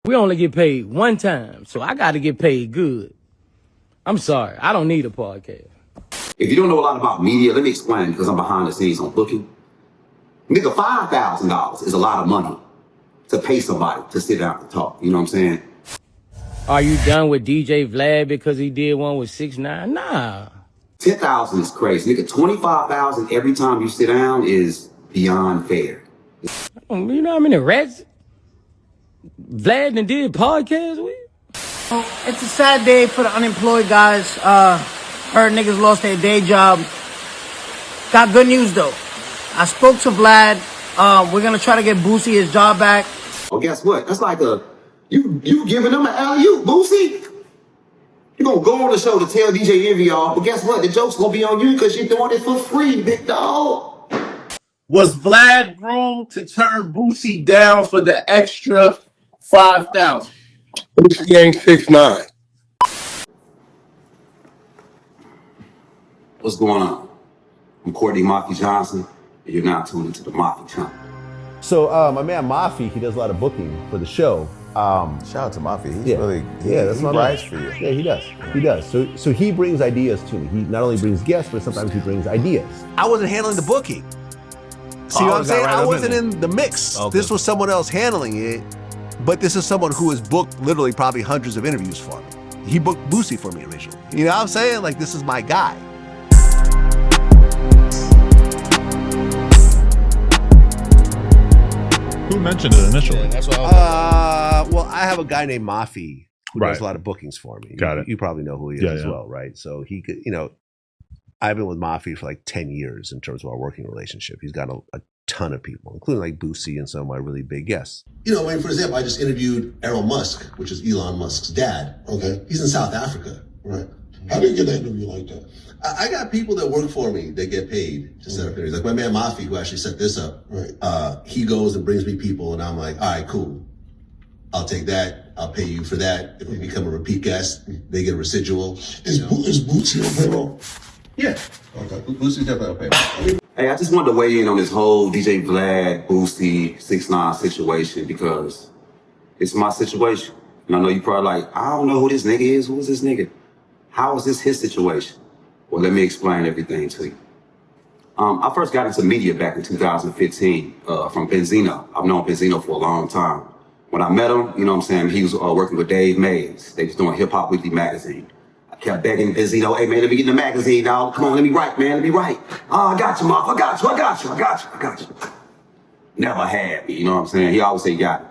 We only get paid one time, so I got to get paid good. I'm sorry, I don't need a podcast. If you don't know a lot about media, let me explain, because I'm behind the scenes on booking. Nigga, $5,000 is a lot of money to pay somebody to sit down and talk. You know what I'm saying? Are you done with DJ Vlad because he did one with 6ix9ine? Nah. 10,000 is crazy. Nigga, 25,000 every time you sit down is beyond fair. You know how many rats Vlad and did podcasts with? It's a sad day for the unemployed guys. Heard niggas lost their day job. Got good news though. I spoke to Vlad. We're gonna try to get Boosie his job back. Well, guess what? That's like you giving them an alley-oop, Boosie. You gonna go on the show to tell DJ Envy y'all, but guess what? The joke's gonna be on you because you're doing it for free, big dog. Was Vlad wrong to turn Boosie down for the extra 5,000? Boosie ain't 6ix9ine. What's going on? I'm Courtney Mafi Johnson, and you're now tuned into the Mafi Channel. So my man Mafi, he does a lot of booking for the show. Shout out to Mafi. He's really that's he rides for you. Yeah, he does. He does. So he brings ideas to me. He not only brings guests, but sometimes he brings ideas. I wasn't handling the booking. See what I'm saying? I wasn't in the mix. Okay. This was someone else handling it, but this is someone who has booked literally probably hundreds of interviews for me. He booked Boosie for me originally. You know what I'm saying? Like, this is my guy. Who mentioned it initially? That's what well, I have a guy named Mafi who does a lot of bookings for me. Got it. You probably know who he is as well, right? So he could, I've been with Mafi for like 10 years in terms of our working relationship. He's got a ton of people, including like Boosie and some of my really big guests. For example, I just interviewed Elon Musk, which is Elon Musk's dad. Okay. He's in South Africa. Right. How did you get that interview like that? I got people that work for me that get paid to set up interviews. Like my man Mafi, who actually set this up. Right. He goes and brings me people, and I'm like, all right, cool. I'll take that. I'll pay you for that. If we become a repeat guest, they get a residual. Is Boosie on payroll? Yeah. Okay. Boosie's definitely on payroll. Hey, I just wanted to weigh in on this whole DJ Vlad, Boosie, 6ix9ine situation because it's my situation. And I know you probably like, I don't know who this nigga is. Who is this nigga? How is this his situation? Well, let me explain everything to you. I first got into media back in 2015 from Benzino. I've known Benzino for a long time. When I met him, he was working with Dave Mays. They was doing Hip Hop Weekly magazine. I kept begging Benzino, hey man, let me get in the magazine, dog. Come on, let me write, man, let me write. Oh, I got you, Mom. I got you. Never had me, you know what I'm saying? He always said, got it.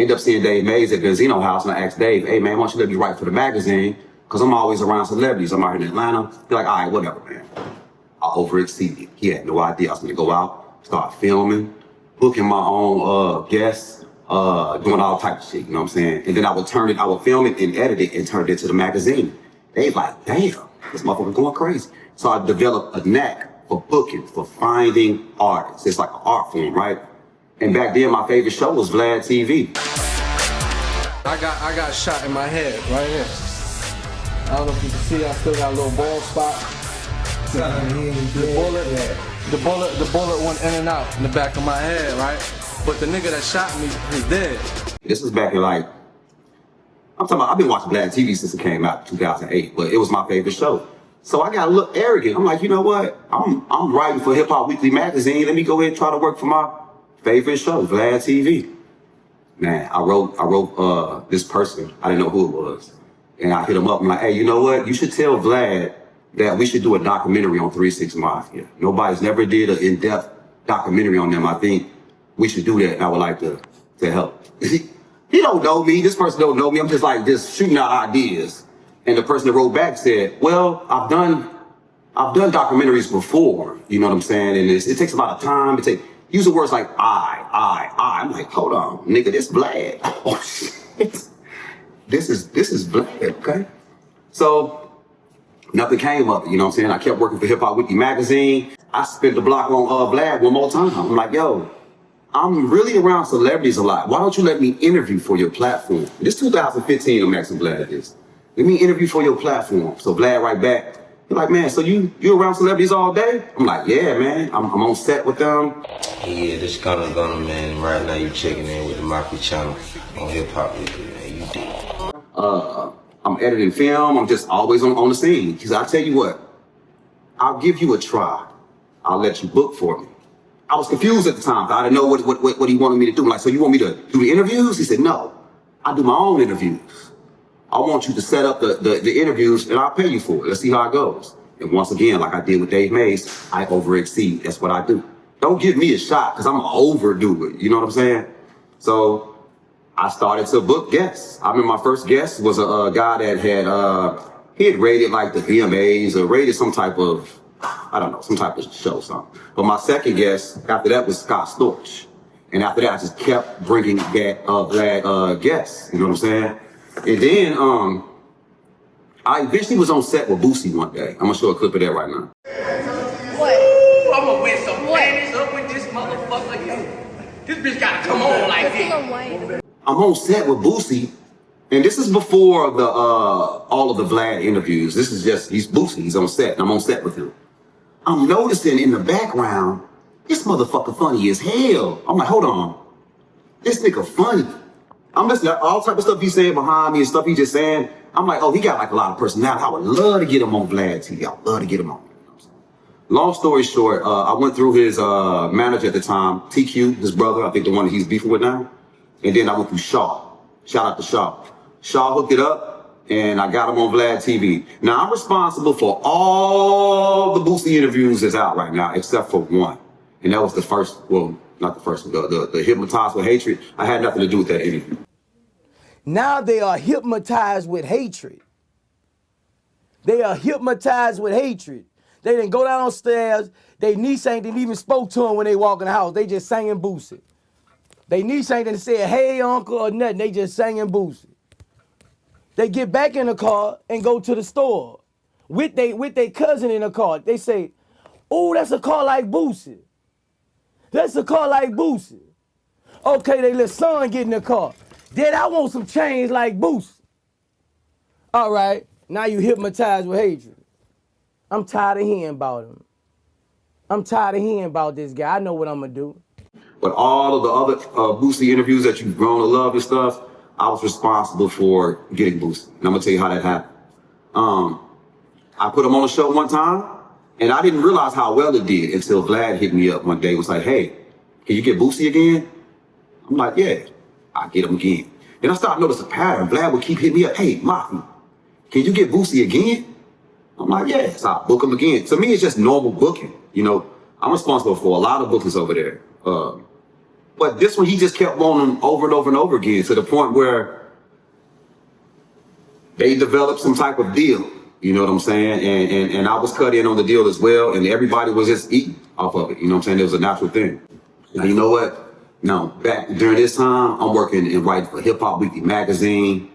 End up seeing Dave Mays at Benzino house, and I asked Dave, hey man, why don't you let me write for the magazine? Because I'm always around celebrities. I'm out here in Atlanta. He's like, all right, whatever, man. I overexceeded. He had no idea I was going to go out, start filming, booking my own guests, doing all types of shit, you know what I'm saying? And then I would film it and edit it and turn it into the magazine. They like, damn, this motherfucker going crazy. So I developed a knack for booking, for finding artists. It's like an art form, right? And back then, my favorite show was VladTV. I got shot in my head right here. I don't know if you can see, I still got a little bald spot. The bullet went in and out in the back of my head, right? But the nigga that shot me is dead. This was back in I've been watching VladTV since it came out in 2008, but it was my favorite show. So I got a little arrogant. I'm like, you know what? I'm writing for Hip Hop Weekly magazine. Let me go ahead and try to work for my favorite show, VladTV. Man, I wrote this person. I didn't know who it was. And I hit him up. I'm like, hey, you know what? You should tell Vlad that we should do a documentary on 3 6 Mafia. Nobody's never did an in-depth documentary on them. I think we should do that, and I would like to help. He don't know me. This person don't know me. I'm just shooting out ideas. And the person that wrote back said, well, I've done documentaries before. You know what I'm saying? And it takes a lot of time. Use the words like I. I'm like, hold on, nigga, this Vlad. Oh shit. This is Vlad, okay? So nothing came of it, you know what I'm saying? I kept working for Hip Hop Weekly magazine. I spent the block on Vlad one more time. I'm like, yo, I'm really around celebrities a lot. Why don't you let me interview for your platform? This 2015, I'm asking Vlad this. Let me interview for your platform. So Vlad right back, He's like, man, so you around celebrities all day? I'm like, yeah, man. I'm on set with them. Yeah, this Gunna, man. Right now you checking in with the Mafi Channel on Hip Hop Weekly, man. You did. I'm editing film. I'm just always on the scene. Because I tell you what, I'll give you a try. I'll let you book for me. I was confused at the time. I didn't know what he wanted me to do. Like, so you want me to do the interviews? He said, no, I do my own interviews. I want you to set up the interviews and I'll pay you for it. Let's see how it goes. And once again, like I did with Dave Mays, I over-exceed. That's what I do. Don't give me a shot because I'm going to overdo it. You know what I'm saying? So I started to book guests. I remember my first guest was a guy that he had rated like the VMAs or rated some type of, I don't know, some type of show or something. But my second guest after that was Scott Storch. And after that, I just kept bringing back Vlad guests. You know what I'm saying? And then I eventually was on set with Boosie one day. I'm gonna show a clip of that right now. What? Ooh, I'm gonna win some panties up with this motherfucker here. This bitch gotta come on like this. I'm on set with Boosie, and this is before the all of the Vlad interviews. This is just, he's Boosie, he's on set, and I'm on set with him. I'm noticing in the background, this motherfucker funny as hell. I'm like, hold on, this nigga funny. I'm listening to all type of stuff he's saying behind me and stuff he's just saying. I'm like, oh, he got like a lot of personality. I would love to get him on VladTV. I would love to get him on. Long story short, I went through his manager at the time, TQ, his brother, I think the one that he's beefing with now. And then I went through Shaw. Shout out to Shaw. Shaw hooked it up, and I got him on VladTV. Now, I'm responsible for all the Boosie interviews that's out right now, except for one. And that was the first, well, not the first one, the Hypnotized with Hatred. I had nothing to do with that interview. Now they are hypnotized with hatred. They are hypnotized with hatred. They didn't go downstairs. They niece ain't even spoke to him when they walk in the house. They just singing Boosie. They niece ain't didn't say, hey, uncle, or nothing. They just singing Boosie. They get back in the car and go to the store with they cousin in the car. They say, oh, that's a car like Boosie. That's a car like Boosie. Okay, they let son get in the car. Dad, I want some change like Boosie. All right, now you hypnotized with hatred. I'm tired of hearing about him. I'm tired of hearing about this guy. I know what I'm gonna do. But all of the other Boosie interviews that you've grown to love and stuff, I was responsible for getting Boosie. And I'm gonna tell you how that happened. I put him on a show one time, and I didn't realize how well it did until Vlad hit me up one day and was like, hey, can you get Boosie again? I'm like, yeah, I get him again. And I started noticing a pattern. Vlad would keep hitting me up, hey, Mafi, can you get Boosie again? I'm like, yeah, so I book him again. To me, it's just normal booking. You know, I'm responsible for a lot of bookings over there. But this one, he just kept wanting over and over and over again to the point where they developed some type of deal. You know what I'm saying? And I was cut in on the deal as well, and everybody was just eating off of it. You know what I'm saying? It was a natural thing. Now, you know what? Now, back during this time, I'm working and writing for Hip Hop Weekly magazine,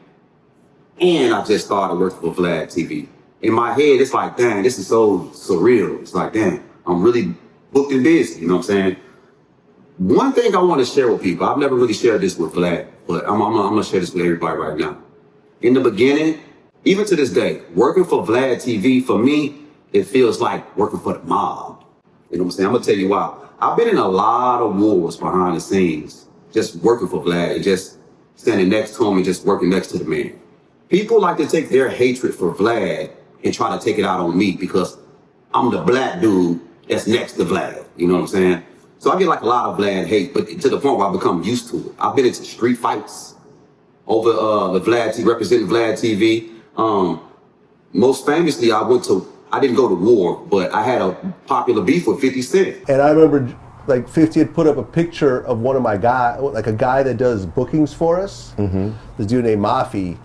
and I just started working for VladTV. In my head, it's like, dang, this is so surreal. It's like, dang, I'm really booked and busy. You know what I'm saying? One thing I want to share with people, I've never really shared this with Vlad, but I'm going to share this with everybody right now. In the beginning, even to this day, working for VladTV, for me, it feels like working for the mob. You know what I'm saying? I'm going to tell you why. I've been in a lot of wars behind the scenes, just working for Vlad and just standing next to him and just working next to the man. People like to take their hatred for Vlad and try to take it out on me because I'm the black dude that's next to Vlad. You know what I'm saying? So I get like a lot of Vlad hate, but to the point where I've become used to it. I've been into street fights over the VladTV, representing VladTV. Most famously, I didn't go to war, but I had a popular beef with 50 Cent. And I remember like 50 had put up a picture of one of my guys, like a guy that does bookings for us, this dude named Mafi.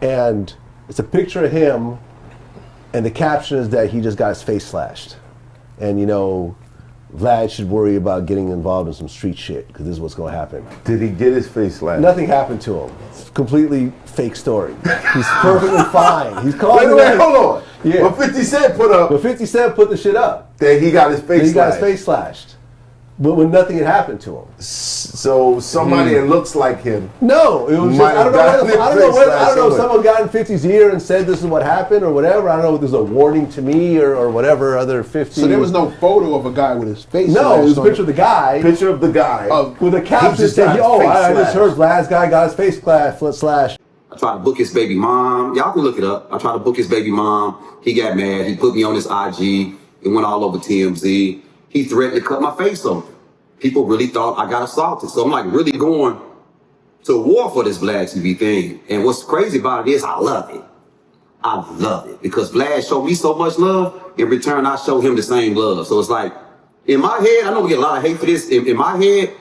And it's a picture of him, and the caption is that he just got his face slashed. And you know, Vlad should worry about getting involved in some street shit, because this is what's gonna happen. Did he get his face slashed? Nothing happened to him. It's a completely fake story. He's perfectly fine. He's calling Wait, hold on. Yeah. But 50 Cent put up. But 50 Cent put the shit up. That he got his face slashed. He got his face slashed. but when nothing had happened to him. So somebody that looks like him. No, it was just, I don't know if someone got in 50's ear and said this is what happened or whatever. I don't know if there's a warning to me or whatever other 50. So there was no photo of a guy with his face. No, it was a picture of the guy. Picture of the guy. With a caption that said, I just heard Vlad's guy got his face slashed. I tried to book his baby mom. Y'all can look it up. I tried to book his baby mom. He got mad. He put me on his IG. It went all over TMZ. He threatened to cut my face open. People really thought I got assaulted. So I'm like really going to war for this VladTV thing. And what's crazy about it is I love it. I love it because Vlad showed me so much love. In return, I show him the same love. So it's like, in my head, I know we get a lot of hate for this. In my head,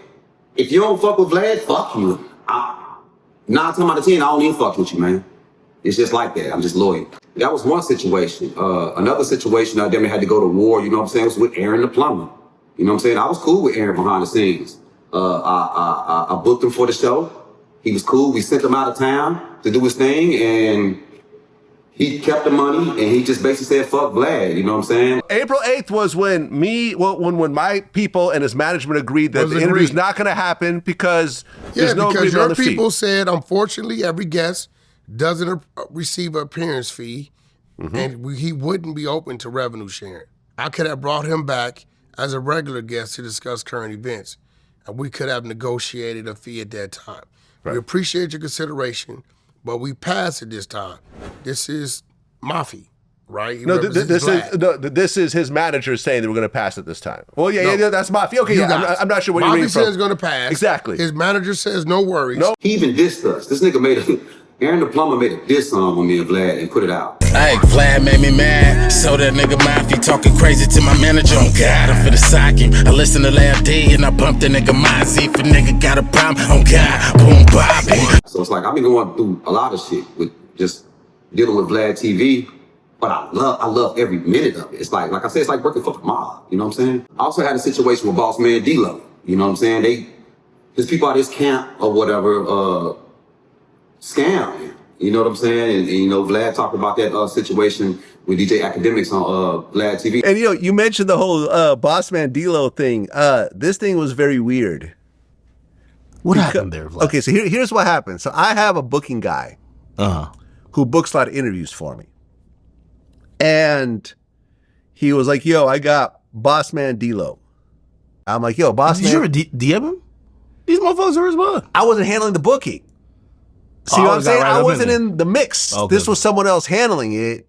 if you don't fuck with Vlad, fuck you. 9 times out of 10, I don't even fuck with you, man. It's just like that. I'm just loyal. That was one situation. Another situation, I damn near had to go to war, you know what I'm saying, was with Aaron the plumber. You know what I'm saying? I was cool with Aaron behind the scenes. I booked him for the show. He was cool. We sent him out of town to do his thing, and he kept the money, and he just basically said, fuck Vlad, you know what I'm saying? April 8th was when when my people and his management agreed that the interview's not going to happen because there's no agreement on the fee. Your people said, unfortunately, every guest doesn't receive an appearance fee, and he wouldn't be open to revenue sharing. I could have brought him back as a regular guest to discuss current events, and we could have negotiated a fee at that time. Right. We appreciate your consideration, but we passed it this time. This is Mafi, right? This is his manager saying that we're going to pass it this time. Well, yeah, that's Mafi. Okay, I'm not sure what you're reading from. Mafi says it's going to pass. Exactly. His manager says no worries. No. He even dissed us. This nigga Aaron the plumber made a diss song on me and Vlad and put it out. Hey, Vlad made me mad. So that nigga Mafi talking crazy to my manager. On God, I'm finna sock him. I listened to Lab D and I bumped the nigga Mozzie. If a nigga got a problem, on God, boom, Bobby. So it's like I've been going through a lot of shit with just dealing with VladTV, but I love every minute of it. It's like I said, it's like working for the mob. You know what I'm saying? I also had a situation with Boss Man D-Lo. You know what I'm saying? There's people at this camp or whatever, scam. You know what I'm saying? And you know, Vlad talked about that situation with DJ Academics on VladTV. And you mentioned the whole Boss Man D-Lo thing. This thing was very weird. What happened there, Vlad? Okay, so here's what happened. So I have a booking guy who books a lot of interviews for me. And he was like, yo, I got Boss Man D-Lo. I'm like, yo, Boss Man. Did you ever DM him? These motherfuckers are his bud. I wasn't handling the booking. See what I'm saying? I wasn't in the mix. Okay. This was someone else handling it,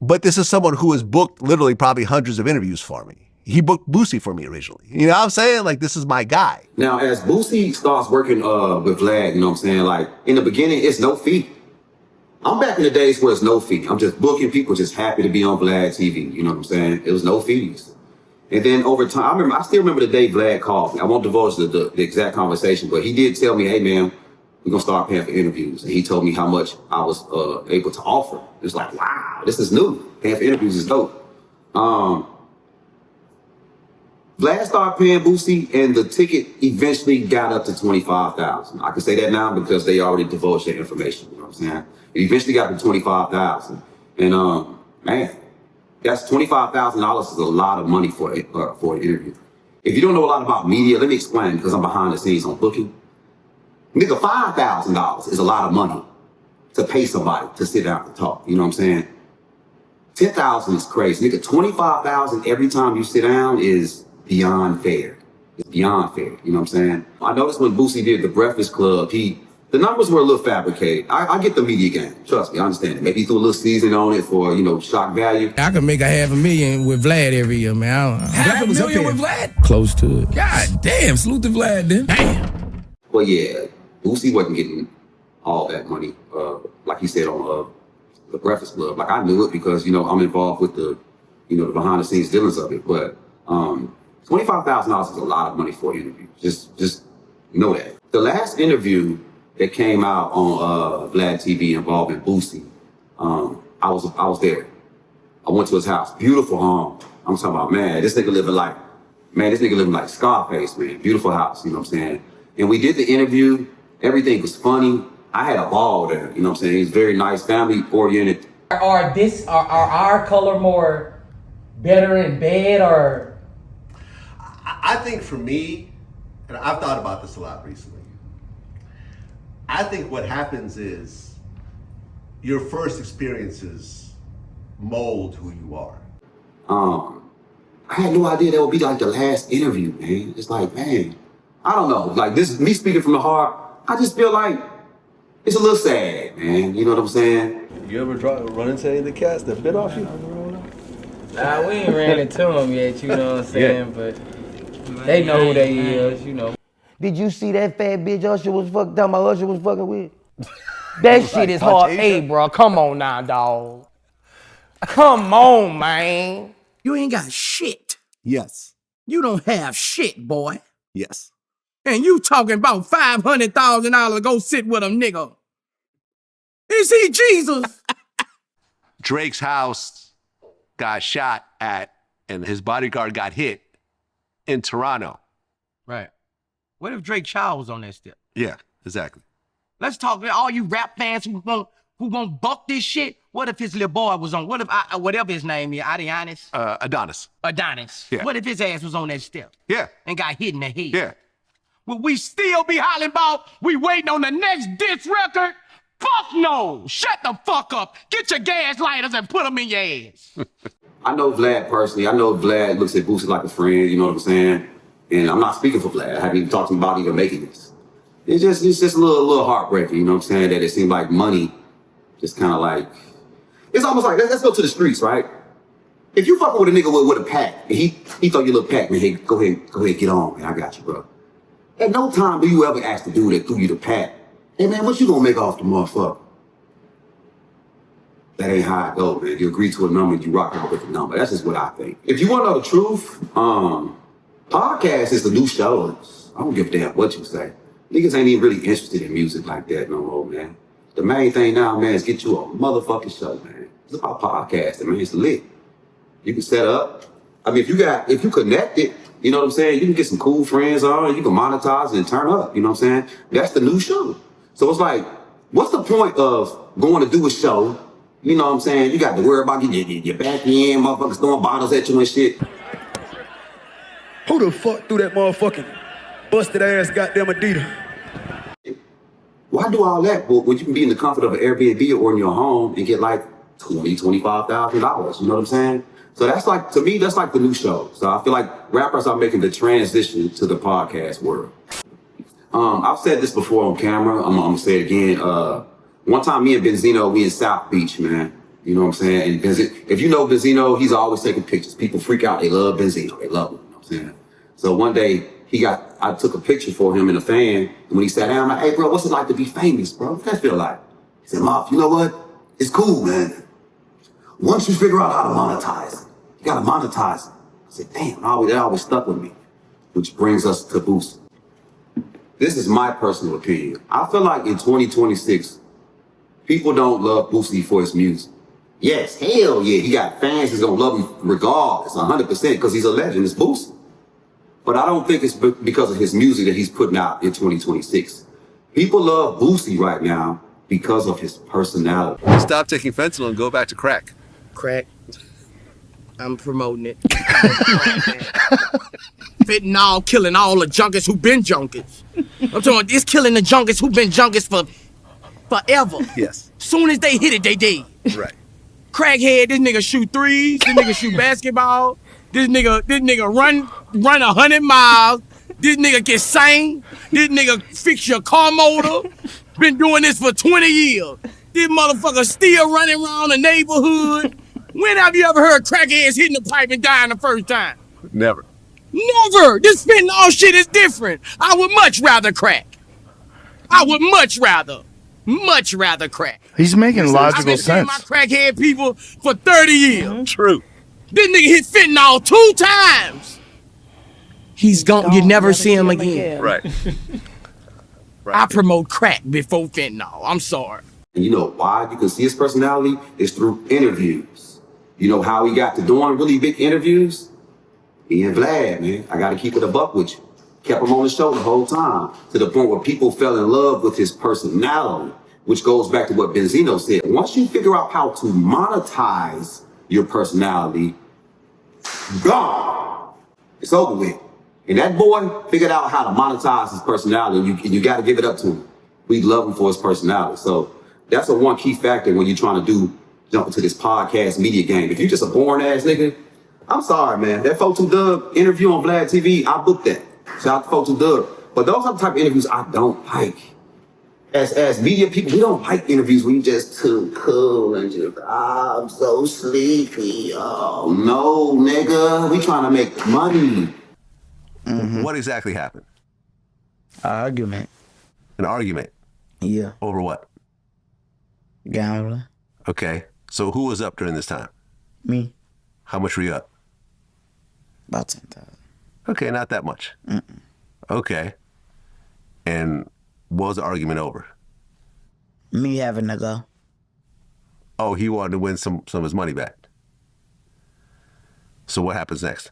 but this is someone who has booked literally probably hundreds of interviews for me. He booked Boosie for me originally. You know what I'm saying? Like, this is my guy. Now, as Boosie starts working with Vlad, you know what I'm saying? Like, in the beginning, it's no fee. I'm back in the days where it's no fee. I'm just booking people just happy to be on VladTV. You know what I'm saying? It was no fees. And then over time, I still remember the day Vlad called me. I won't divulge the exact conversation, but he did tell me, hey, man, we're going to start paying for interviews. And he told me how much I was able to offer. It was like, wow, this is new. Paying for interviews is dope. Vlad started paying Boosie, and the ticket eventually got up to $25,000. I can say that now because they already divulged their information. You know what I'm saying? It eventually got to $25,000. And, man, that's $25,000 is a lot of money for an interview. If you don't know a lot about media, let me explain because I'm behind the scenes on booking. Nigga, $5,000 is a lot of money to pay somebody to sit down and talk. You know what I'm saying? $10,000 is crazy. Nigga, $25,000 every time you sit down is beyond fair. It's beyond fair. You know what I'm saying? I noticed when Boosie did the Breakfast Club, the numbers were a little fabricated. I get the media game. Trust me, I understand it. Maybe he threw a little season on it for, shock value. I could make $500,000 with Vlad every year, man. $500,000 with Vlad? Close to it. God damn, salute to Vlad then. Damn. Well, yeah, Boosie wasn't getting all that money, like he said on the Breakfast Club. Like, I knew it because, I'm involved with the behind the scenes dealings of it. But $25,000 is a lot of money for an interview. Just know that. The last interview that came out on VladTV involving Boosie, I was there. I went to his house. Beautiful home. I'm talking about, man, this nigga living like Scarface, man. Beautiful house, you know what I'm saying? And we did the interview. Everything was funny. I had a ball there, you know what I'm saying? He's very nice, family oriented. Are our color more better in bed or? I think for me, and I've thought about this a lot recently, I think what happens is your first experiences mold who you are. I had no idea that would be like the last interview, man. It's like, man, I don't know. Like this is me speaking from the heart. I just feel like it's a little sad, man. You know what I'm saying? You ever run into any of the cats that bit off you? Nah, we ain't ran into them yet, you know what I'm saying? But they know who they is, you know. Did you see that fat bitch Usher was talking about Usher was fucking with? That shit is hard. Hey, bro, come on now, dog. Come on, man. You ain't got shit. Yes. You don't have shit, boy. Yes. And you talking about $500,000 to go sit with a nigga. Is he Jesus? Drake's house got shot at and his bodyguard got hit in Toronto. Right. What if Drake Child was on that step? Yeah, exactly. Let's talk to all you rap fans who gon' buck this shit. What if his little boy was on? What if whatever his name is, Adonis? Adonis. Yeah. What if his ass was on that step? Yeah. And got hit in the head? Yeah. Will we still be hollering about we waiting on the next diss record? Fuck no! Shut the fuck up! Get your gas lighters and put them in your ass. I know Vlad personally. I know Vlad looks at Boosie like a friend, you know what I'm saying? And I'm not speaking for Vlad. I haven't even talked to him about even making this. It's just a little heartbreaking, you know what I'm saying? That it seemed like money just kind of like, it's almost like, let's go to the streets, right? If you fucking with a nigga with a pack, and he throw you a little pack, man, hey, go ahead, get on, man, I got you, bro. At no time do you ever ask the dude that threw you the pack, hey man, what you gonna make off the motherfucker? That ain't how it go, man. You agree to a number, you rock out with the number. That's just what I think. If you wanna know the truth, podcast is the new shows. I don't give a damn what you say. Niggas ain't even really interested in music like that no more, man. The main thing now, man, is get you a motherfucking show, man. It's about podcasting, man. It's lit. You can set up. I mean, if you connect it, you know what I'm saying? You can get some cool friends on, you can monetize and turn up, you know what I'm saying? That's the new show. So it's like, what's the point of going to do a show? You know what I'm saying? You got to worry about getting your back end, motherfuckers throwing bottles at you and shit. Who the fuck threw that motherfucking busted ass goddamn Adidas? Why do all that when you can be in the comfort of an Airbnb or in your home and get like $25,000? You know what I'm saying? So that's like, to me, that's like the new show. So I feel like rappers are making the transition to the podcast world. I've said this before on camera. I'm gonna say it again. One time me and Benzino, we in South Beach, man. You know what I'm saying? And if you know Benzino, he's always taking pictures. People freak out. They love Benzino. They love him. You know what I'm saying? So one day I took a picture for him and a fan. And when he sat down, I'm like, hey bro, what's it like to be famous, bro? What's that feel like? He said, Maf, you know what? It's cool, man. Once you figure out how to monetize, you gotta monetize it. I said, damn, that always stuck with me. Which brings us to Boosie. This is my personal opinion. I feel like in 2026, people don't love Boosie for his music. Yes, hell yeah, he got fans that's gonna love him regardless, 100%, because he's a legend, it's Boosie. But I don't think it's because of his music that he's putting out in 2026. People love Boosie right now because of his personality. Stop taking fentanyl and go back to crack. Crack. I'm promoting it. Fentanyl killing all the junkies who been junkies. I'm talking about this killing the junkies who been junkies for forever. Yes. Soon as they hit it, they dead. Right. Crackhead, this nigga shoot threes, this nigga shoot basketball, this nigga run 100 miles, this nigga can sing, this nigga fix your car motor, been doing this for 20 years. This motherfucker still running around the neighborhood. When have you ever heard crackheads hitting the pipe and dying the first time? Never. Never. This fentanyl shit is different. I would much rather crack. I would much rather crack. He's making logical sense. I've been seeing my crackhead people for 30 years. True. This nigga hit fentanyl 2 times. He's gone. You never see him again. Right. I promote crack before fentanyl. I'm sorry. And you know why you can see his personality is through interviews. You know how he got to doing really big interviews? Me and Vlad, man. I got to keep it a buck with you. Kept him on the show the whole time to the point where people fell in love with his personality, which goes back to what Benzino said. Once you figure out how to monetize your personality, gone. It's over with. And that boy figured out how to monetize his personality, and you got to give it up to him. We love him for his personality. So that's a one key factor when you're trying to jump into this podcast media game. If you're just a boring ass nigga, I'm sorry, man. That 4-2 Dub interview on VladTV, I booked that. Shout out to 4-2 Dub. But those are the type of interviews I don't like. As media people, we don't like interviews where you just too cool and just, I'm so sleepy. Oh, no, nigga. We trying to make money. What exactly happened? Argument. An argument? Yeah. Over what? Gambling. Okay. So who was up during this time? Me. How much were you up? About 10,000. Okay, not that much. Okay. And what was the argument over? Me having to go. Oh, he wanted to win some of his money back. So what happens next?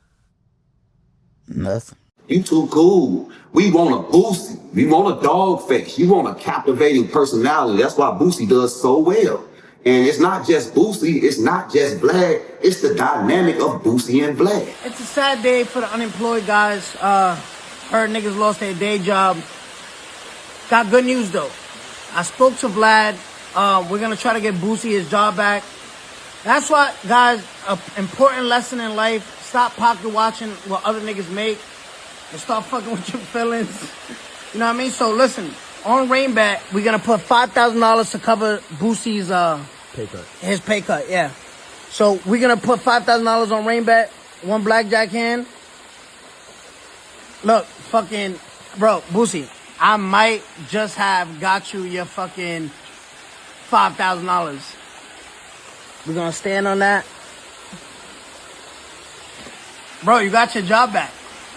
Nothing. You too cool. We want a Boosie. We want a dog face. You want a captivating personality. That's why Boosie does so well. And it's not just Boosie. It's not just Vlad. It's the dynamic of Boosie and Vlad. It's a sad day for the unemployed guys. Heard niggas lost their day job. Got good news though. I spoke to Vlad. We're gonna try to get Boosie his job back. That's why, guys, an important lesson in life. Stop pocket watching what other niggas make and start fucking with your feelings. You know what I mean? So listen, on Rainbat, we're gonna put $5,000 to cover Boosie's Pay cut. his pay cut, yeah. So we're gonna put $5,000 on Rainbat, one blackjack hand. Look, fucking, bro, Boosie, I might just have got you your fucking $5,000. We're gonna stand on that. Bro, you got your job back.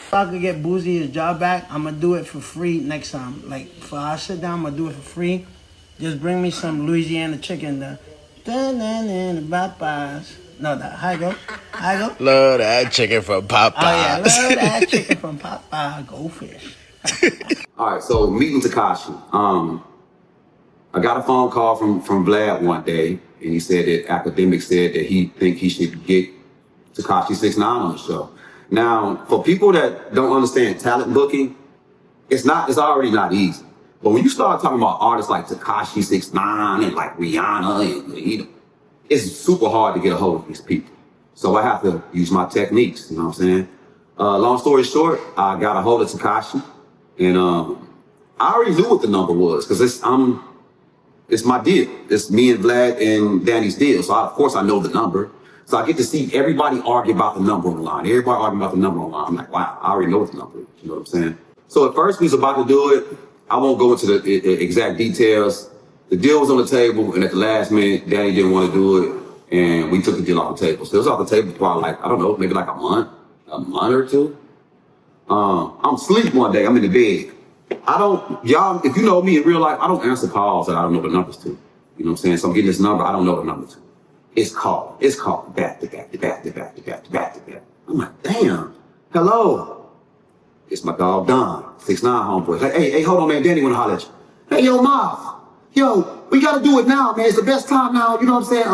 If I could get Boosie his job back, I'm gonna do it for free next time. Like, if I sit down, I'm gonna do it for free. Just bring me some Louisiana chicken. The Popeyes. No, how you go? How you go? Love that chicken from Popeyes. Oh yeah, love that chicken from Popeyes. Go fish. All right, so meeting Tekashi. I got a phone call from Vlad one day, and he said that academics said that he think he should get Tekashi 6ix9ine on the show. Now, for people that don't understand talent booking, it's already not easy. But when you start talking about artists like Tekashi 6ix9ine and like Rihanna, and it's super hard to get a hold of these people. So I have to use my techniques, you know what I'm saying? Long story short, I got a hold of Tekashi, and I already knew what the number was, because it's my deal. It's me and Vlad and Danny's deal. So of course I know the number. So I get to see everybody argue about the number online. Everybody arguing about the number online. I'm like, wow, I already know what the number is. You know what I'm saying? So at first we was about to do it. I won't go into the exact details. The deal was on the table, and at the last minute, Danny didn't want to do it, and we took the deal off the table. So it was off the table for probably like, I don't know, maybe like a month or two. I'm asleep one day, I'm in the bed. Y'all, if you know me in real life, I don't answer calls that I don't know the numbers to. You know what I'm saying? So I'm getting this number, I don't know the number to. It's called back to back to back to back to back to back to back. I'm like, damn, hello. It's my dog Don, 6ix9ine homeboy. Hey, hold on, man, Danny wanna holler at you. Hey, yo, Mafi. Yo, we gotta do it now, man. It's the best time now, you know what I'm saying?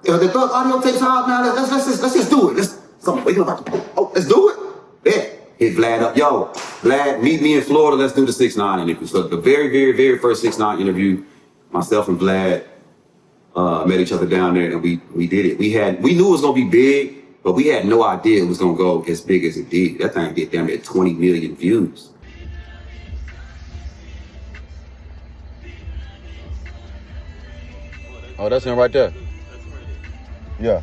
The Thug audio takes out now. Let's just do it. Let's do it. Yeah. Hit Vlad up. Yo, Vlad, meet me in Florida. Let's do the 6ix9ine interview. So the very, very, very first 6ix9ine interview, myself and Vlad met each other down there, and we did it. We knew it was gonna be big, but we had no idea it was gonna go as big as it did. That thing did damn near 20 million views. Oh, that's him right there. Yeah.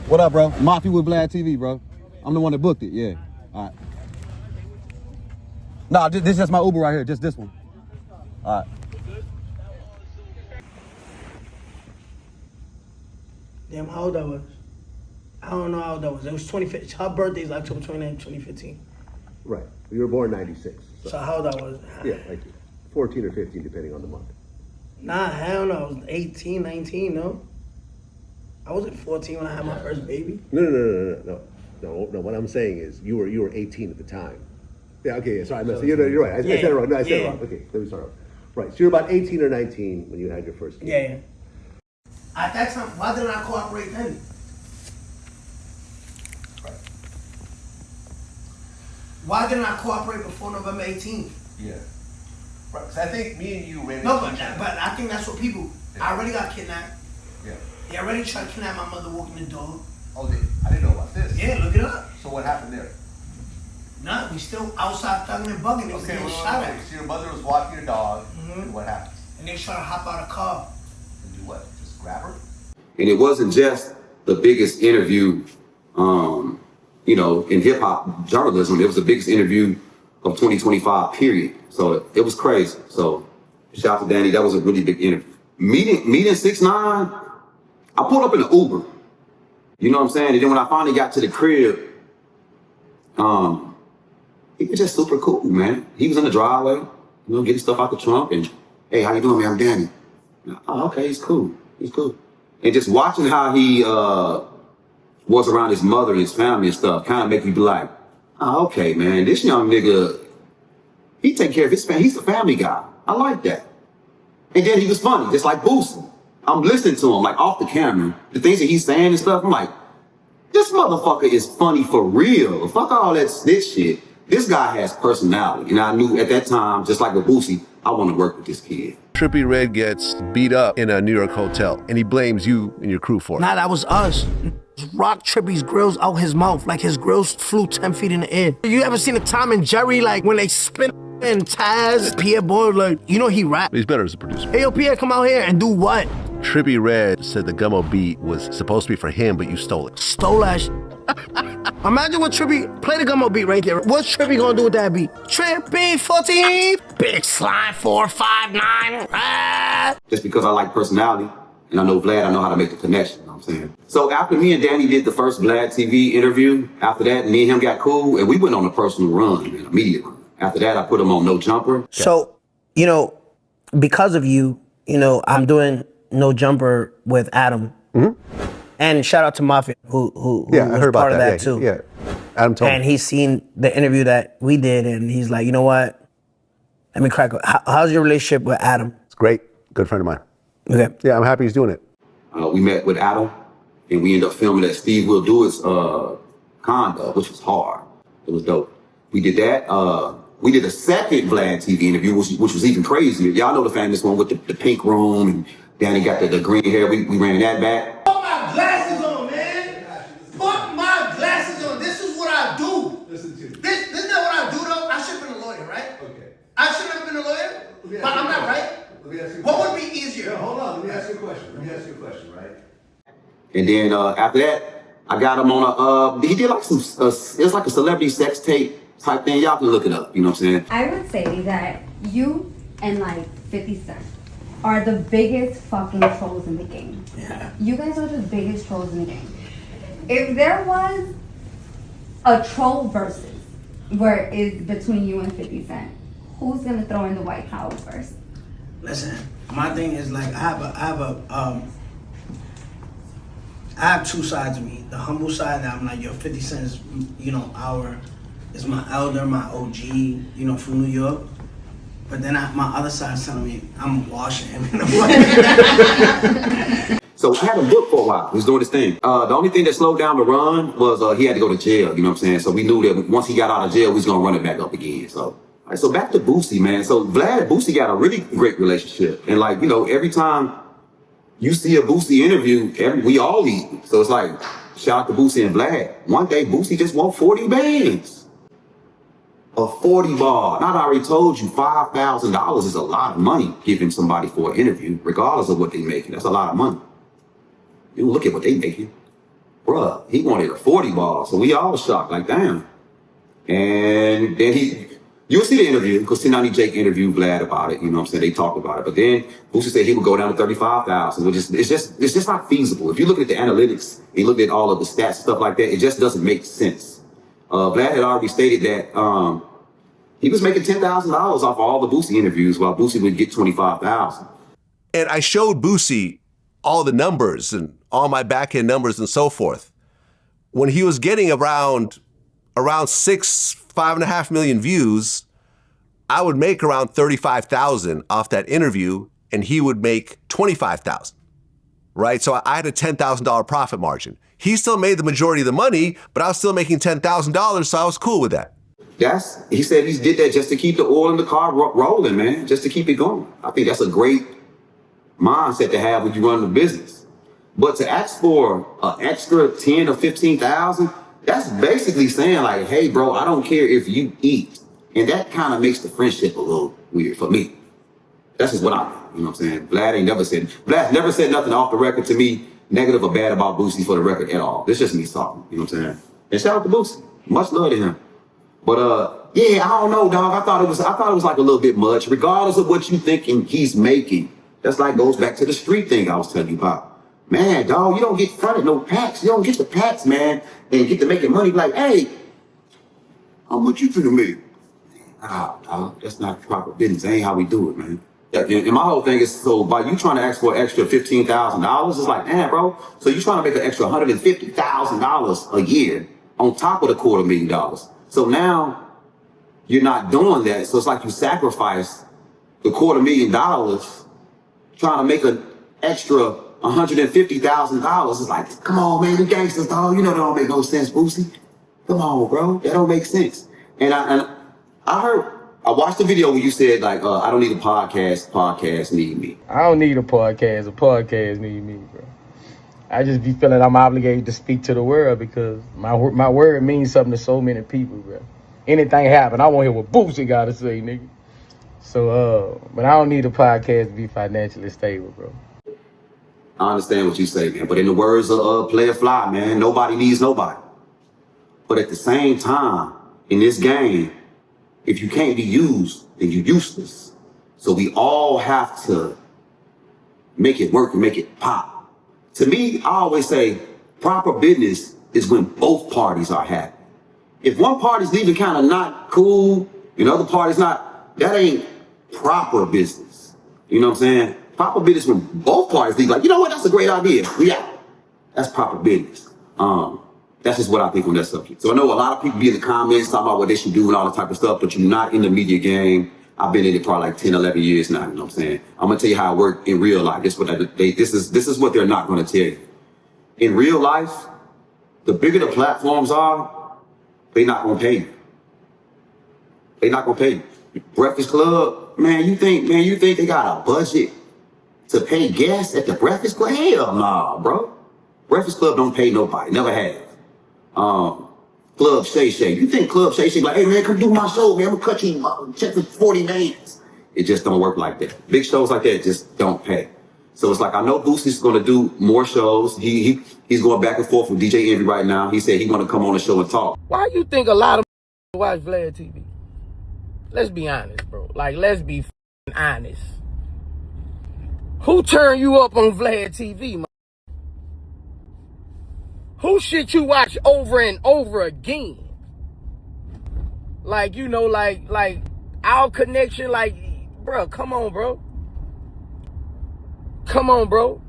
What up, bro? Mafi with VladTV, bro. I'm the one that booked it, yeah. All right. Nah, this is just my Uber right here, just this one. All right. Damn, how old I was? I don't know how old I was. It was 2015. Her birthday is October 29, 2015. Right. You were born 96. So how old I was? Yeah, like 14 or 15, depending on the month. Nah, hell no. I was 18, 19, no? I wasn't 14 when I had my first baby. No. What I'm saying is you were 18 at the time. Yeah, okay, yeah, sorry, I missed it. You're right. I said it wrong. No, I said it wrong. Okay, let me start over. Right, so you're about 18 or 19 when you had your first kid. Yeah. At that time, why didn't I cooperate then? Why didn't I cooperate before November 18th? Yeah. Right. 'Cause I think me and you ran No, into but each other. I think that's what people. I already got kidnapped. Yeah. They already tried to kidnap my mother walking the dog. Oh, I didn't know about this. Yeah, look it up. So what happened there? Nah, we still outside thugging and bugging. They was Okay, getting wait. shot at. So your mother was walking your dog, and what happened? And they trying to hop out of the car. And do what? Just grab her? And it wasn't just the biggest interview, you know, in hip hop journalism. It was the biggest interview of 2025, period. So it was crazy. So shout out to Danny. That was a really big interview. Meeting 6ix9ine, I pulled up in an Uber. You know what I'm saying? And then when I finally got to the crib, he was just super cool, man. He was in the driveway, you know, getting stuff out the trunk, and hey, how you doing, man? I'm Danny. Oh, okay, he's cool. He's cool. And just watching how he was around his mother and his family and stuff kind of make you be like, oh, okay, man, this young nigga, he take care of his family. He's a family guy. I like that. And then he was funny, just like Boosie. I'm listening to him, like, off the camera. The things that he's saying and stuff, I'm like, this motherfucker is funny for real. Fuck all that snitch shit. This guy has personality. And I knew at that time, just like with Boosie, I want to work with this kid. Trippie Redd gets beat up in a New York hotel, and he blames you and your crew for it. Nah, that was us. Rock Trippie's grills out his mouth, like his grills flew 10 feet in the air. You ever seen a Tom and Jerry, like when they spin and Taz, Pierre Boy, like, you know he rap. He's better as a producer. Hey, yo, Pierre, come out here and do what? Trippie Redd said the Gummo beat was supposed to be for him, but you stole it. Stole that Imagine what Trippie, play the Gummo beat right there. What's Trippie gonna do with that beat? Trippie 14, big slime 459. Just because I like personality, and I know Vlad, I know how to make the connection, you know what I'm saying? So after me and Danny did the first VladTV interview, after that, me and him got cool, and we went on a personal run, man, immediately. After that, I put him on No Jumper. So, you know, because of you, you know, I'm doing No Jumper with Adam. And shout out to Mafi, who I was heard about part of that yeah, too. Yeah, Adam told And me. he's seen the interview that we did, and he's like, you know what? Let me crack. How's your relationship with Adam? It's great. Good friend of mine. Okay. Yeah, I'm happy he's doing it. We met with Adam, and we ended up filming at Steve Will Do It's condo, which was hard. It was dope. We did that. We did a second VladTV interview, which was even crazier. Y'all know the famous one with the pink room, and Danny got the green hair. We ran that back. Put my glasses on, man. Put my glasses on. This is what I do. Listen to me. This is not what I do, though. I should have been a lawyer, right? Okay. I should have been a lawyer, but I'm not, right? Let me ask you a What question. would be easier? No, hold on. Let me ask you a question. Right? And then after that, I got him on he did like some, it's like a celebrity sex tape type thing. Y'all can look it up, you know what I'm saying? I would say that you and like 50 Cent are the biggest fucking trolls in the game. Yeah. You guys are the biggest trolls in the game. If there was a troll versus where it's between you and 50 Cent, who's gonna throw in the white towel first? Listen, my thing is like I have two sides of me. The humble side that I'm like, yo, 50 Cent is, you know, is my elder, my OG, you know, from New York. But then my other side's telling me I'm washing him in the way. So I had him booked for a while. He was doing his thing. The only thing that slowed down the run was he had to go to jail, you know what I'm saying? So we knew that once he got out of jail, we was gonna run it back up again. So, all right, so back to Boosie, man. So Vlad and Boosie got a really great relationship. And like, you know, every time you see a Boosie interview, we all eat. So it's like, shout out to Boosie and Vlad. One day, Boosie just won 40 bands. A 40 bar. Now I already told you, $5,000 is a lot of money giving somebody for an interview, regardless of what they making. That's a lot of money. You look at what they making. Bruh, he wanted a 40 bar. So we all shocked, like, damn. And then you'll see the interview, because 6ix9ine Jake interviewed Vlad about it, you know what I'm saying? They talked about it. But then Boosie said he would go down to 35,000, which is, it's just not feasible. If you look at the analytics, you look at all of the stats, stuff like that, it just doesn't make sense. Vlad had already stated that he was making $10,000 off all the Boosie interviews, while Boosie would get $25,000. And I showed Boosie all the numbers and all my back-end numbers and so forth. When he was getting around 5.5 million views, I would make around 35,000 off that interview, and he would make 25,000, right? So I had a $10,000 profit margin. He still made the majority of the money, but I was still making $10,000, so I was cool with that. he said he did that just to keep the oil in the car rolling, man, just to keep it going. I think that's a great mindset to have when you run the business. But to ask for an extra 10 or 15,000, that's basically saying like, hey, bro, I don't care if you eat. And that kind of makes the friendship a little weird for me. That's just what I think, you know what I'm saying? Vlad never said nothing off the record to me, negative or bad about Boosie for the record at all. This just me talking, you know what I'm saying? And shout out to Boosie. Much love to him. But yeah, I don't know, dog. I thought it was like a little bit much, regardless of what you thinking he's making. That's like goes back to the street thing I was telling you about. Man, dog, you don't get fronted no packs. You don't get the packs, man, and get to making money like, hey, how much you finna make? Dog, that's not proper business. That ain't how we do it, man. And my whole thing is, so by you trying to ask for an extra $15,000, it's like, damn, bro. So you trying to make an extra $150,000 a year on top of the $250,000. So now you're not doing that. So it's like you sacrifice the $250,000 trying to make an extra $150,000. It's like, come on, man, the gangsters, dog. You know that don't make no sense, Boosie. Come on, bro. That don't make sense. And I watched the video where you said like, I don't need a podcast. Podcasts need me. I don't need a podcast. A podcast need me, bro. I just be feeling I'm obligated to speak to the world because my word means something to so many people, bro. Anything happen, I want to hear what Boosie got to say, nigga. So, but I don't need a podcast to be financially stable, bro. I understand what you say, man. But in the words of Player Fly, man, nobody needs nobody. But at the same time, in this game, if you can't be used, then you're useless. So we all have to make it work and make it pop. To me, I always say proper business is when both parties are happy. If one party's leaving kind of not cool and the other party's not, that ain't proper business. You know what I'm saying? Proper business when both parties leave like, you know what, that's a great idea. Yeah, that's proper business. That's just what I think on that subject. So I know a lot of people be in the comments talking about what they should do and all that type of stuff, but you're not in the media game. I've been in it probably like 10, 11 years now, you know what I'm saying? I'm gonna tell you how it works in real life. This is what they're not gonna tell you. In real life, the bigger the platforms are, they're not gonna pay you. They're not gonna pay you. Breakfast Club, man, you think they got a budget to pay guests at the Breakfast Club? Hell nah, bro. Breakfast Club don't pay nobody, never have. Club Shay Shay. You think Club Shay Shay like, hey man, come do my show, man. I'm gonna cut you check for 40 names. It just don't work like that. Big shows like that just don't pay. So it's like, I know Boosie's gonna do more shows. He's going back and forth with DJ Envy right now. He said he's gonna come on the show and talk. Why you think a lot of watch VladTV? Let's be honest, bro. Like, let's be honest. Who turned you up on VladTV, man? Who shit you watch over and over again? Like, like our connection, like, bro, come on, bro. Come on, bro.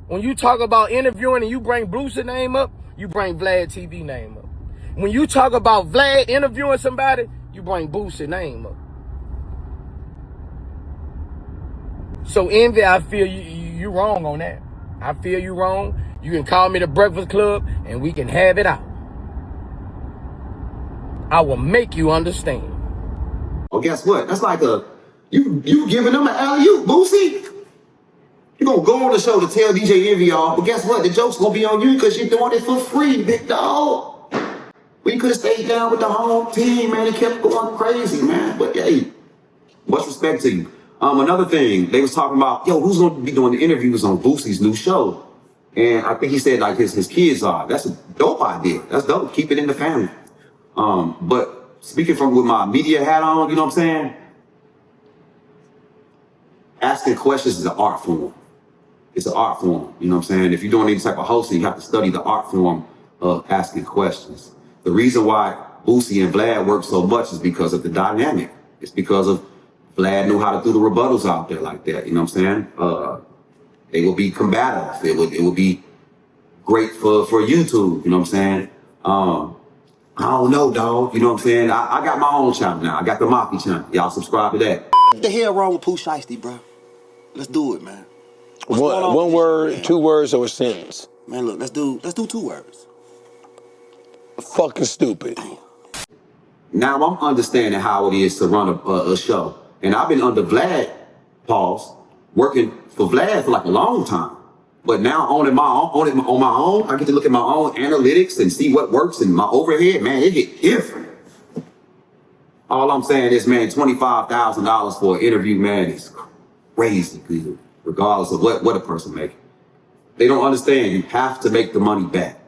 When you talk about interviewing and you bring Boosie name up, you bring VladTV name up. When you talk about Vlad interviewing somebody, you bring Boosie name up. So Envy, I feel you wrong on that. I feel you wrong. You can call me the Breakfast Club and we can have it out. I will make you understand. Oh, guess what? That's like you giving them an alley-oop, Boosie. You gonna go on the show to tell DJ Envy off, but guess what? The joke's gonna be on you because you're doing it for free, big dog. We could have stayed down with the whole team, man. It kept going crazy, man. But hey, much respect to you. Another thing, they was talking about, yo, who's gonna be doing the interviews on Boosie's new show? And I think he said like his kids are. That's a dope idea. That's dope. Keep it in the family. But speaking from with my media hat on, you know what I'm saying? Asking questions is an art form. It's an art form, you know what I'm saying? If you're doing any type of hosting, you have to study the art form of asking questions. The reason why Boosie and Vlad work so much is because of the dynamic. It's because of Vlad knew how to do the rebuttals out there like that, you know what I'm saying? They will be combative. It would be great for YouTube, you know what I'm saying? I don't know, dog, you know what I'm saying? I got my own channel now. I got the Mafi Channel. Y'all subscribe to that. What the hell wrong with Pooh Shiesty, bro? Let's do it, man. One word, 2 words, or a sentence? Man, look, let's do 2 words. Fucking stupid. Now I'm understanding how it is to run a show. And I've been under Vlad, working for Vlad for like a long time. But now on my own, I get to look at my own analytics and see what works and my overhead, man, it get different. All I'm saying is, man, $25,000 for an interview, man, is crazy good, regardless of what a person making. They don't understand you have to make the money back.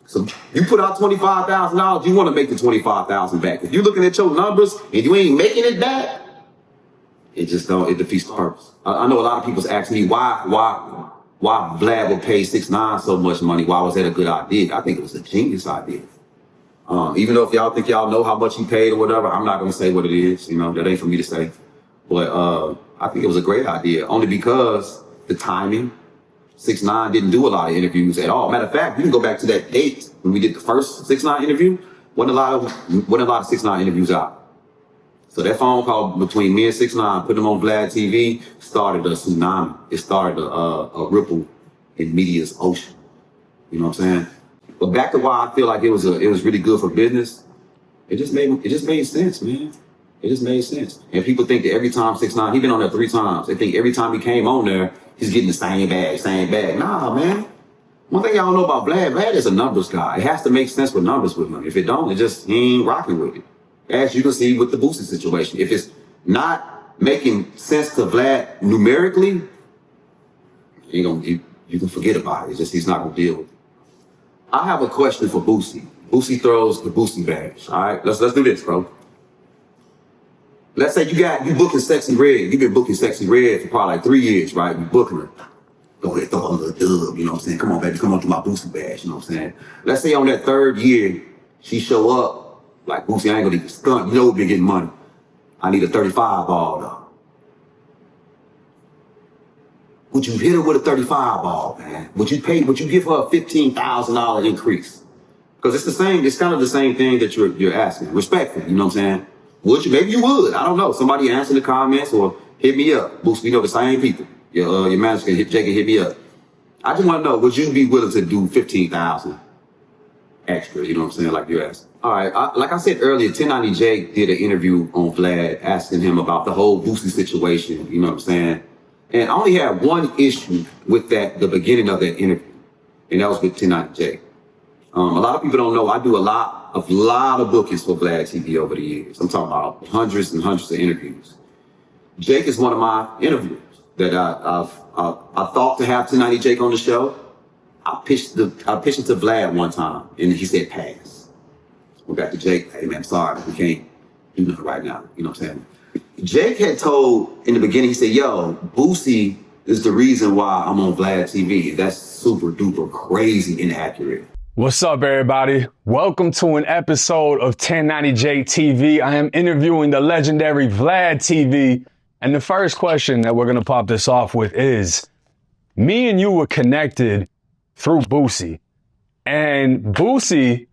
So you put out $25,000, you want to make the $25,000 back. If you're looking at your numbers and you ain't making it back, it defeats the purpose. I know a lot of people's asking me why Vlad would pay 6ix9ine so much money. Why was that a good idea? I think it was a genius idea. Even though if y'all think y'all know how much he paid or whatever, I'm not gonna say what it is. You know, that ain't for me to say. But I think it was a great idea, only because the timing. 6ix9ine didn't do a lot of interviews at all. Matter of fact, you can go back to that date when we did the first 6ix9ine interview. Wasn't a lot of 6ix9ine interviews out. So that phone call between me and 6ix9ine, putting him on VladTV, started a tsunami. It started a ripple in media's ocean. You know what I'm saying? But back to why I feel like it was really good for business. It just made sense, man. It just made sense. And people think that every time 6ix9ine, he been on there 3 times. They think every time he came on there, he's getting the same bag. Nah, man. One thing y'all know about Vlad is a numbers guy. It has to make sense with numbers with him. If it don't, he ain't rocking with it. As you can see with the Boosie situation. If it's not making sense to Vlad numerically, you can forget about it. It's just he's not gonna deal with it. I have a question for Boosie. Boosie throws the Boosie badge. All right, let's do this, bro. Let's say you booking Sexy Red. You've been booking Sexy Red for probably like 3 years, right? You booking her. Go ahead, throw a little dub, you know what I'm saying? Come on, baby, come on to my Boosie badge, you know what I'm saying? Let's say on that 3rd year, she show up, like, Boosie, I ain't gonna even stunt. You know we've been getting money. I need a 35 ball, though. Would you hit her with a 35 ball, man? Would you give her a $15,000 increase? Because it's kind of the same thing that you're asking. Respectfully, you know what I'm saying? Would you? Maybe you would. I don't know. Somebody answer in the comments or hit me up. Boosie, we know the same people. Your manager can hit me up. I just want to know, would you be willing to do $15,000 extra? You know what I'm saying? Like you asked. All right. Like I said earlier, 1090 Jake did an interview on Vlad asking him about the whole Boosie situation. You know what I'm saying? And I only had one issue with the beginning of that interview, and that was with 1090 Jake. A lot of people don't know I do a lot of bookings for VladTV over the years. I'm talking about hundreds and hundreds of interviews. Jake is one of my interviewers that I thought to have 1090 Jake on the show. I pitched it to Vlad one time, and he said pass. We got to Jake. Hey man, I'm sorry, we can't do nothing right now. You know what I'm saying? Jake had told in the beginning, he said, "Yo, Boosie is the reason why I'm on VladTV." That's super duper crazy inaccurate. What's up, everybody? Welcome to an episode of 1090J TV. I am interviewing the legendary VladTV. And the first question that we're going to pop this off with is, me and you were connected through Boosie. And Boosie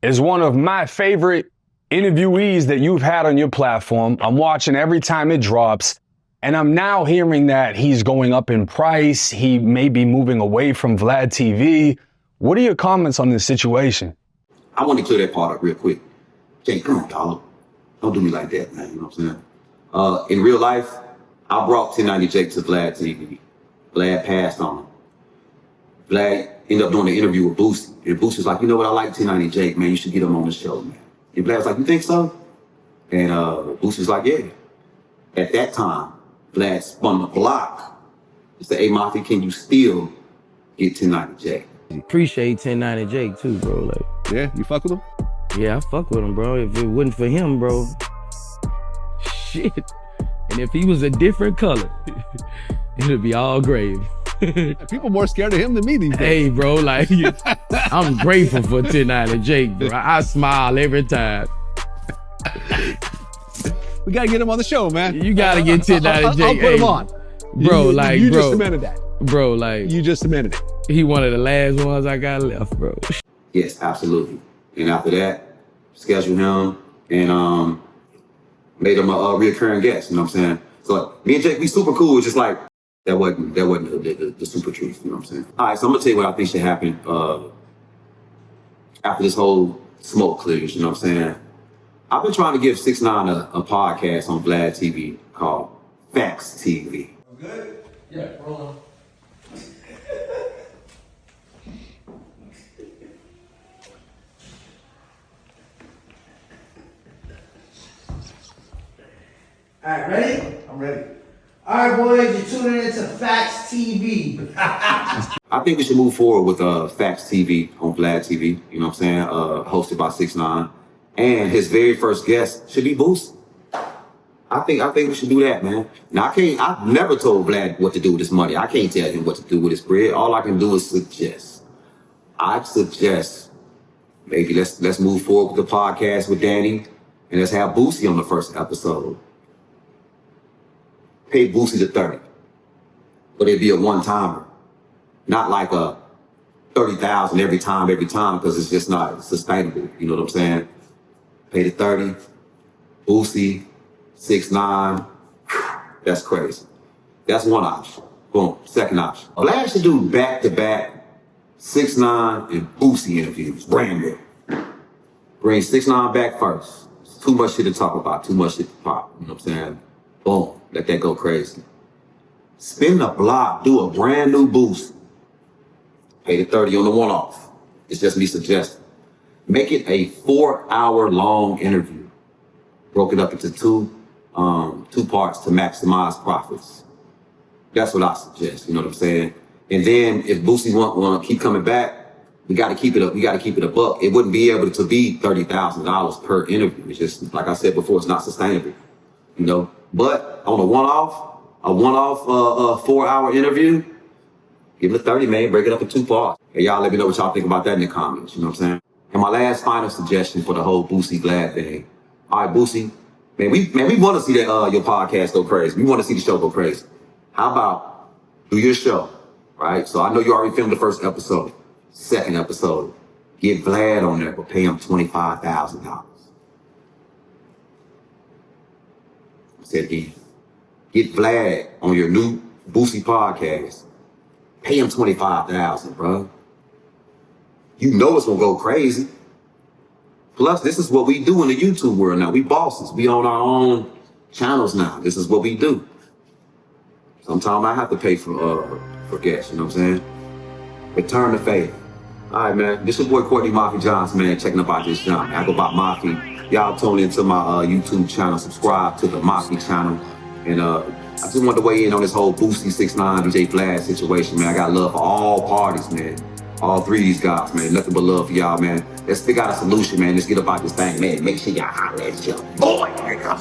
is one of my favorite interviewees that you've had on your platform. I'm watching every time it drops. And I'm now hearing that he's going up in price. He may be moving away from VladTV. What are your comments on this situation? I want to clear that part up real quick. Jake, come on, dog. Don't do me like that, man. You know what I'm saying? In real life, I brought 1090 Jake to VladTV. Vlad passed on him. Vlad ended up doing the interview with Boosie. And Boosie's like, you know what? I like 1090 Jake, man. You should get him on the show, man. And Vlad's like, you think so? And Boosie's like, yeah. At that time, Vlad spun the block. He said, hey, Mafi, can you still get 1090 Jake? Appreciate 1090 Jake too, bro. Like, yeah, you fuck with him? Yeah, I fuck with him, bro. If it wasn't for him, bro, shit. And if he was a different color, it'd be all gravy. People more scared of him than me these days. Hey, bro, like, I'm grateful for 1090 Jake, bro. I smile every time. We gotta get him on the show, man. You gotta get 1090 Jake. I'll put him on. Bro, you just cemented that. Bro, like, you just cemented it. He one of the last ones I got left, bro. Yes, absolutely. And after that, scheduled him and made him a reoccurring guest. You know what I'm saying? So me and Jake, we super cool. It's just like that wasn't the super truth. You know what I'm saying? All right, so I'm gonna tell you what I think should happen after this whole smoke clears. You know what I'm saying? I've been trying to give 6ix9ine a podcast on VladTV called Facts TV. Good? Yeah, rolling. All right, ready? I'm ready. All right, boys, you're tuning into Facts TV. I think we should move forward with Facts TV on VladTV, you know what I'm saying? Hosted by 6ix9ine. And his very first guest should be Boosie. I think we should do that, man. Now I've never told Vlad what to do with his money. I can't tell him what to do with his bread. All I can do is suggest. I'd suggest maybe let's move forward with the podcast with Danny and let's have Boosie on the first episode. Pay Boosie the 30. But it'd be a one-timer. Not like a 30,000 every time, because it's just not sustainable. You know what I'm saying? Pay the 30, Boosie, 6ix9ine. That's crazy. That's one option. Boom. Second option. Vlad should do back-to-back 6ix9ine and Boosie interviews. Brand new. Bring 6ix9ine back first. It's too much shit to talk about. Too much shit to pop. You know what I'm saying? Boom. Let that go crazy. Spin the block. Do a brand new Boosie. Pay the 30 on the one-off. It's just me suggesting. Make it a 4-hour long interview. Broke it up into two parts to maximize profits. That's what I suggest. You know what I'm saying? And then if Boosie want to keep coming back, we got to keep it up. We got to keep it a buck. It wouldn't be able to be $30,000 per interview. It's just like I said before, it's not sustainable. You know. But on a one-off 4-hour interview, give it a 30, man. Break it up in 2 parts. Hey, y'all let me know what y'all think about that in the comments. You know what I'm saying? And my last final suggestion for the whole Boosie Vlad thing. All right, Boosie, man, we want to see that your podcast go crazy. We want to see the show go crazy. How about do your show, right? So I know you already filmed the first episode. Second episode, get Vlad on there, but pay him $25,000. I said again, get Vlad on your new Boosie podcast. Pay him $25,000, bro. You know it's gonna go crazy. Plus, this is what we do in the YouTube world now. We bosses. We own our own channels now. This is what we do. Sometimes I have to pay for guests, you know what I'm saying? Return the favor. All right, man. This your boy Courtney Mafi Johnson, man. Checking about this John. I go by Mafi. Y'all tune into my YouTube channel. Subscribe to the Mafi Channel. And I just wanted to weigh in on this whole Boosie 6ix9ine DJ Vlad situation, man. I got love for all parties, man. All 3 of these guys, man. Nothing but love for y'all, man. Let's figure out a solution, man. Let's get about this thing, man. Make sure y'all holler at your boy, nigga.